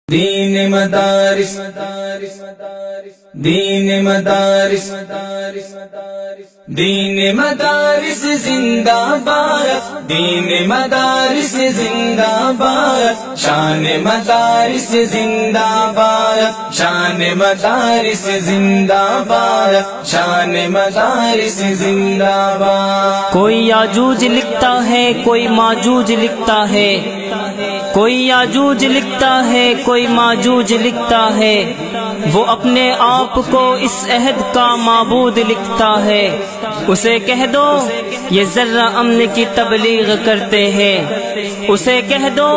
دین مدارس دین مدارس دین مدارس زندہ باد، دین مدارس زندہ باد، شان مدارس زندہ باد، شان مدارس زندہ باد، شان مدارس زندہ باد۔ کوئی یاجوج لکھتا ہے، کوئی ماجوج لکھتا ہے، کوئی یاجوج لکھتا ہے، کوئی ماجوج لکھتا ہے، وہ اپنے آپ کو اس عہد کا معبود لکھتا ہے۔ اسے کہہ دو یہ ذرہ امن کی تبلیغ کرتے ہیں، اسے کہہ دو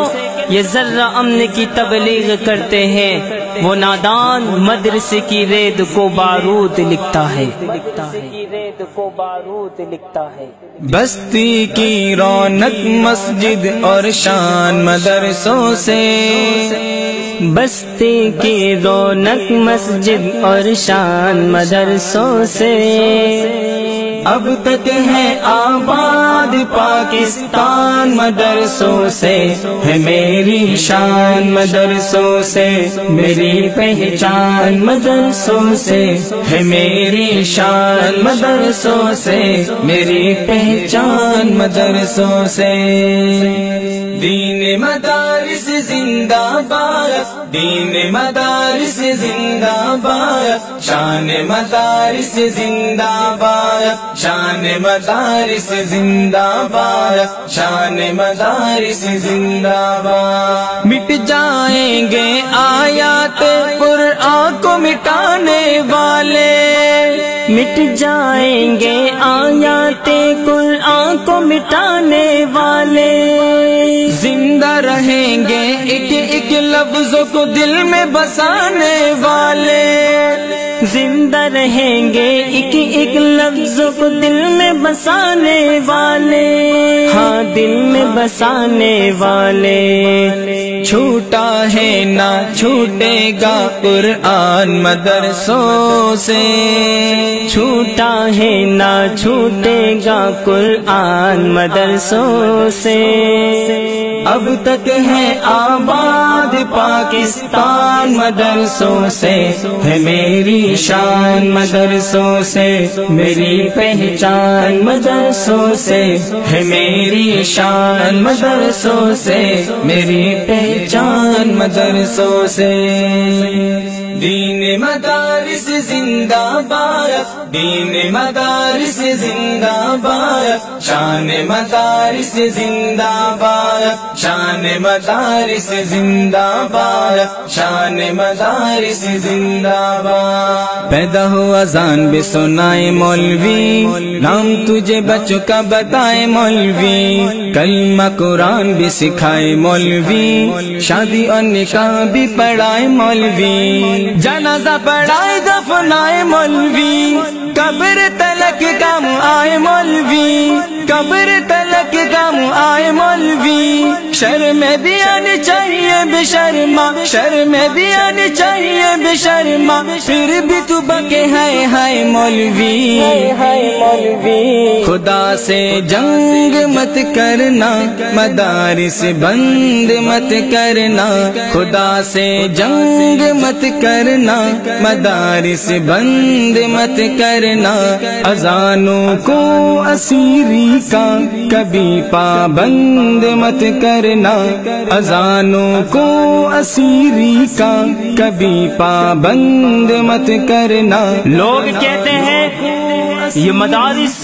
یہ ذرہ امن کی تبلیغ کرتے ہیں، وہ نادان مدرسے کی رید کو بارود لکھتا ہے۔ بستی کی رونق مسجد اور شان مدرسوں سے، بستی کی رونق مسجد اور شان مدرسوں سے، اب تک ہے آباد پاکستان مدرسوں سے، ہے میری شان مدرسوں سے، میری پہچان مدرسوں سے، ہے میری شان مدرسوں سے، میری پہچان مدرسوں سے۔ دین مدارس زندہ باد، دین مدارس زندہ باد، شان مدارس زندہ باد، شان مدارس زندہ باد، شان مدارس زندہ باد۔ مٹ جائیں گے آیات قرآن کو مٹانے والے، مٹ جائیں گے آیات قرآن کو مٹانے والے، زندہ رہیں گے ایک ایک لفظوں کو دل میں بسانے والے، زندہ رہیں گے ایک ایک لفظ کو دل میں بسانے والے، ہاں دل میں بسانے والے۔ چھوٹا ہے نہ چھوٹے گا قرآن مدرسوں سے، چھوٹا ہے نہ چھوٹے گا قرآن مدرسوں سے، اب تک ہے آباد پاکستان مدرسوں سے، ہے میری شان مدرسوں سے، میری پہچان مدرسوں سے، ہے میری شان مدرسوں سے، میری پہچان مدرسوں سے۔ دین مدارس زندہ باد، دین مدارس زندہ باد، شان مدارس زندہ باد، شان مدارس زندہ باد، شان مدارس زندہ باد۔ پیدا ہو اذان بھی سنائے مولوی، نام تجھے بچوں کا بتائے مولوی، کلمہ قرآن بھی سکھائے مولوی، شادی اور نکاح بھی پڑھائے مولوی، جنازہ پڑھائے دفنائے مولوی، قبر تلک کام آئے مولوی، قبر تلک کام آئے مولوی، شرم بھی آنی چاہیے بے شرما، شرم بھی آنی چاہیے بے شرما، پھر بھی تو بکے ہائے ہائے مولوی، خدا سے جنگ مت کرنا، مدارس بند مت کرنا، خدا سے جنگ مت کرنا، مدارس بند مت کرنا، اذانوں کو اسیری کا کبھی پابند مت کرنا، اذانوں کو اسیری کا کبھی پابند مت کرنا۔ لوگ کہتے ہیں یہ مدارس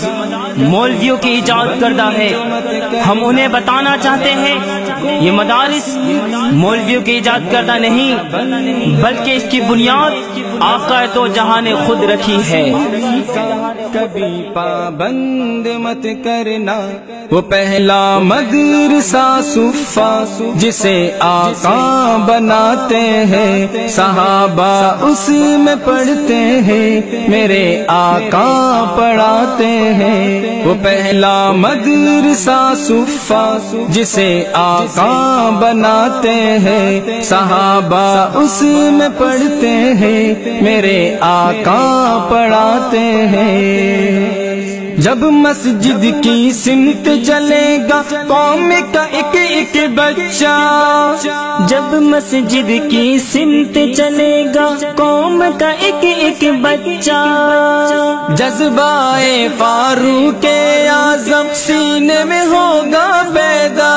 مولویوں کی ایجاد کردہ ہے، ہم انہیں بتانا چاہتے ہیں یہ مدارس مولویوں کی ایجاد کردہ نہیں، بلکہ اس کی بنیاد آقا تو جہاں نے خود رکھی ہے۔ کبھی پابند مت کرنا، وہ پہلا مدرسہ صفا جسے آقا بناتے ہیں، صحابہ اس میں پڑھتے ہیں، میرے آقا پڑھاتے ہیں، وہ پہلا مدرسہ صفا جسے آقا بناتے ہیں، صحابہ اس میں پڑھتے ہیں، میرے آقا پڑھاتے ہیں۔ جب مسجد کی سمت چلے گا قوم کا ایک ایک بچہ، جب مسجد کی سمت چلے گا قوم کا ایک ایک بچہ، جذبہ فاروق اعظم سینے میں ہوگا پیدا،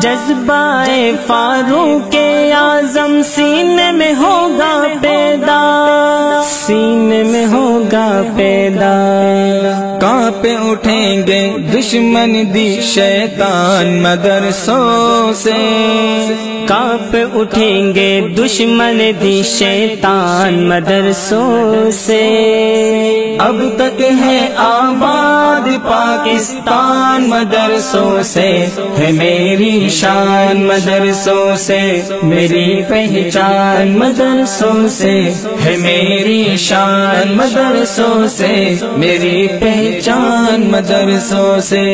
جذبہ فاروق اعظم سینے میں ہوگا پیدا، سینے میں ہوگا پیدا۔ کانپ اٹھیں گے دشمن دی شیطان مدرسوں سے، کانپ اٹھیں گے دشمن دی شیطان مدرسوں سے۔ اب تک ہے آباد پاکستان مدرسوں سے، ہے میری شان مدرسوں سے، میری پہچان مدرسوں سے، ہے میری شان مدرسوں سے، میری پہچان مدرسوں سے۔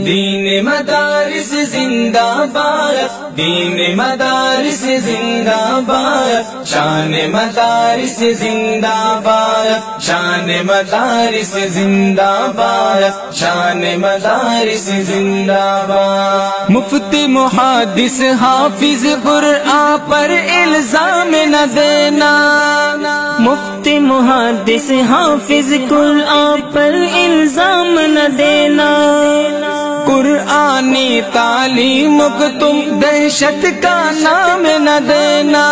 دین مدارس زندہ باد، دین مدارس زندہ باد، شان مدارس زندہ باد، شان مدارس زندہ باد، شان مدارس زندہ باد۔ مفتی محدث حافظ قرآن پر الزام نہ دینا، مفتی محدث حافظ قرآن پر الزام نہ دینا، قرآنی تعلیم کو تم دہشت کا نام نہ دینا،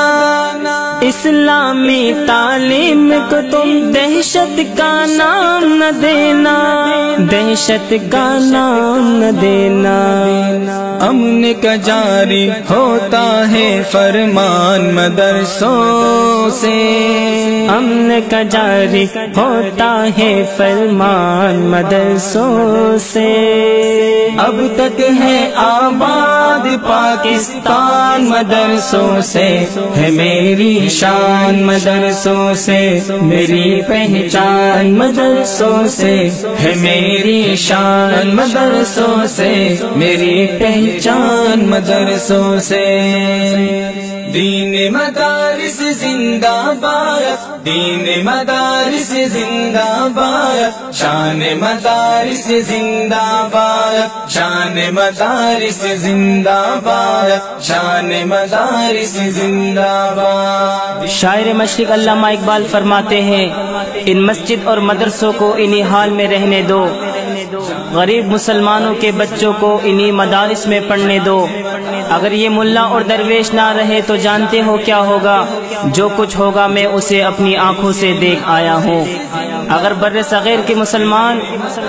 اسلامی تعلیم کو تم دہشت کا نام نہ دینا، دہشت کا نام نہ دینا۔ امن کا جاری ہوتا ہے فرمان مدرسوں سے، امن کا جاری ہوتا ہے فرمان مدرسوں سے۔ اب تک ہے آباد پاکستان مدرسوں سے، ہے میری شان مدرسوں سے، میری پہچان مدرسوں سے، ہے میری شان مدرسوں سے، میری پہچان مدرسوں سے۔ دین مدارس زندہ باد، دین مدارس زندہ باد، شان مدارس زندہ باد، شان مدارس زندہ باد، شان مدارس زندہ باد۔ شاعر مشرق علامہ اقبال فرماتے ہیں، ان مسجد اور مدرسوں کو انہی حال میں رہنے دو، غریب مسلمانوں کے بچوں کو انہی مدارس میں پڑھنے دو۔ اگر یہ ملا اور درویش نہ رہے تو جانتے ہو کیا ہوگا، جو کچھ ہوگا میں اسے اپنی آنکھوں سے دیکھ آیا ہوں۔ اگر بر صغیر کے مسلمان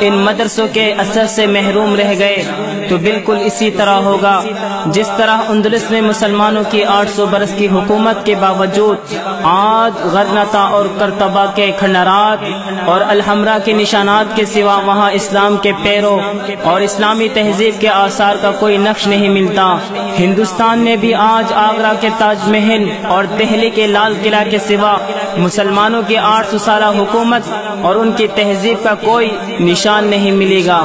ان مدرسوں کے اثر سے محروم رہ گئے تو بالکل اسی طرح ہوگا جس طرح اندلس میں مسلمانوں کی 800 برس کی حکومت کے باوجود عاد، غرناطہ اور کرتبہ کے کھنڈرات اور الحمرا کے نشانات کے سوا وہاں اسلام کے پیروں اور اسلامی تہذیب کے آثار کا کوئی نقش نہیں ملتا۔ ہندوستان میں بھی آج آگرہ کے تاج محل اور دہلی کے لال قلعہ کے سوا مسلمانوں کی 800 سالہ حکومت اور ان کی تہذیب کا کوئی نشان نہیں ملے گا۔